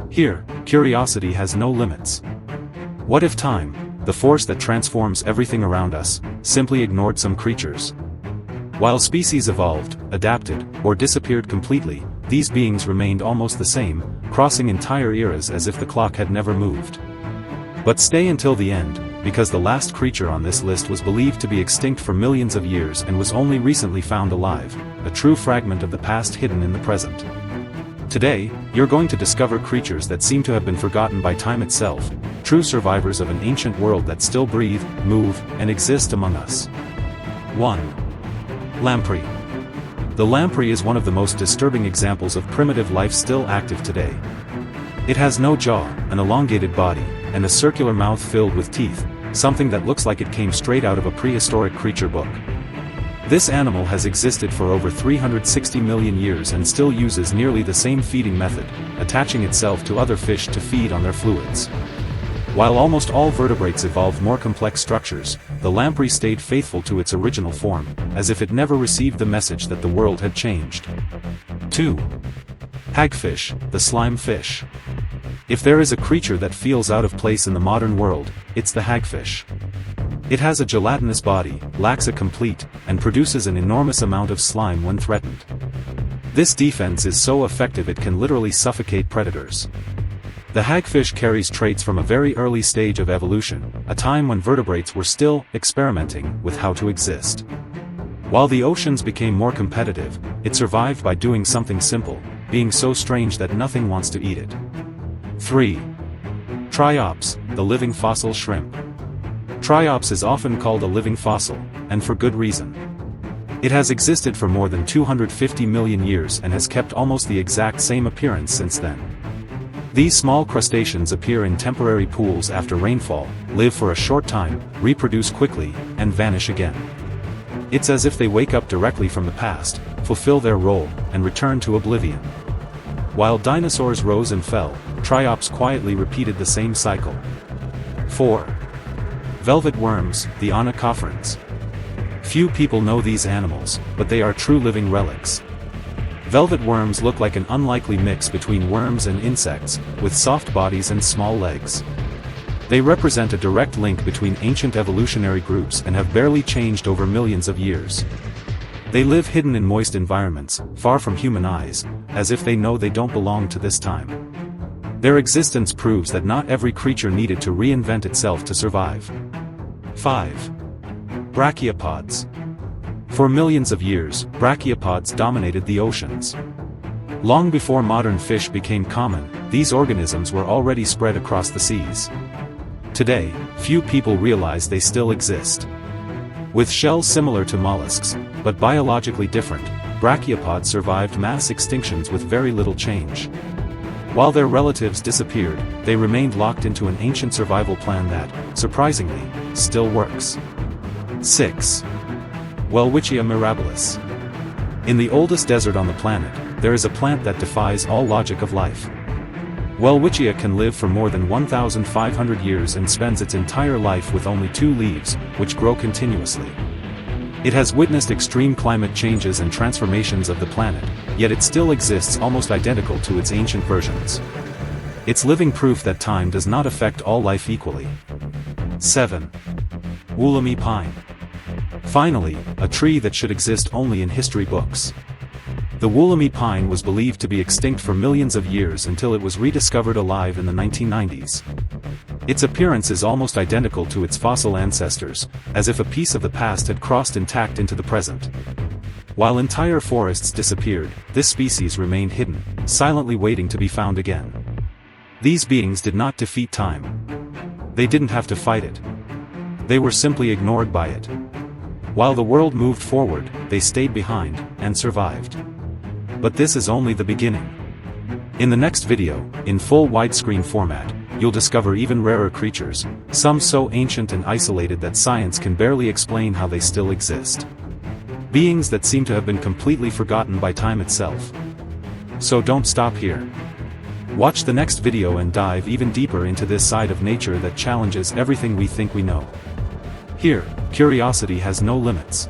Here, curiosity has no limits. What if time, the force that transforms everything around us, simply ignored some creatures? While species evolved, adapted, or disappeared completely, these beings remained almost the same, crossing entire eras as if the clock had never moved. But stay until the end, because the last creature on this list was believed to be extinct for millions of years and was only recently found alive, a true fragment of the past hidden in the present. Today, you're going to discover creatures that seem to have been forgotten by time itself, true survivors of an ancient world that still breathe, move, and exist among us. 1. Lamprey. The lamprey is one of the most disturbing examples of primitive life still active today. It has no jaw, an elongated body, and a circular mouth filled with teeth, something that looks like it came straight out of a prehistoric creature book. This animal has existed for over 360 million years and still uses nearly the same feeding method, attaching itself to other fish to feed on their fluids. While almost all vertebrates evolved more complex structures, the lamprey stayed faithful to its original form, as if it never received the message that the world had changed. 2. Hagfish, the slime fish. If there is a creature that feels out of place in the modern world, it's the hagfish. It has a gelatinous body, lacks a complete, and produces an enormous amount of slime when threatened. This defense is so effective it can literally suffocate predators. The hagfish carries traits from a very early stage of evolution, a time when vertebrates were still experimenting with how to exist. While the oceans became more competitive, it survived by doing something simple, being so strange that nothing wants to eat it. 3. Triops, the living fossil shrimp. Triops is often called a living fossil, and for good reason. It has existed for more than 250 million years and has kept almost the exact same appearance since then. These small crustaceans appear in temporary pools after rainfall, live for a short time, reproduce quickly, and vanish again. It's as if they wake up directly from the past, fulfill their role, and return to oblivion. While dinosaurs rose and fell, triops quietly repeated the same cycle. 4. Velvet worms, the onychophrans. Few people know these animals, but they are true living relics. Velvet worms look like an unlikely mix between worms and insects, with soft bodies and small legs. They represent a direct link between ancient evolutionary groups and have barely changed over millions of years. They live hidden in moist environments, far from human eyes, as if they know they don't belong to this time. Their existence proves that not every creature needed to reinvent itself to survive. 5. Brachiopods. For millions of years, brachiopods dominated the oceans. Long before modern fish became common, these organisms were already spread across the seas. Today, few people realize they still exist. With shells similar to mollusks, but biologically different, brachiopods survived mass extinctions with very little change. While their relatives disappeared, they remained locked into an ancient survival plan that, surprisingly, still works. 6. Welwitschia mirabilis. In the oldest desert on the planet, there is a plant that defies all logic of life. Welwitschia can live for more than 1,500 years and spends its entire life with only 2 leaves, which grow continuously. It has witnessed extreme climate changes and transformations of the planet, yet it still exists almost identical to its ancient versions. It's living proof that time does not affect all life equally. 7. Woolami pine. Finally, a tree that should exist only in history books. The woolami pine was believed to be extinct for millions of years until it was rediscovered alive in the 1990s. Its appearance is almost identical to its fossil ancestors, as if a piece of the past had crossed intact into the present. While entire forests disappeared, this species remained hidden, silently waiting to be found again. These beings did not defeat time. They didn't have to fight it. They were simply ignored by it. While the world moved forward, they stayed behind, and survived. But this is only the beginning. In the next video, in full widescreen format, you'll discover even rarer creatures, some so ancient and isolated that science can barely explain how they still exist. Beings that seem to have been completely forgotten by time itself. So don't stop here. Watch the next video and dive even deeper into this side of nature that challenges everything we think we know. Here, curiosity has no limits.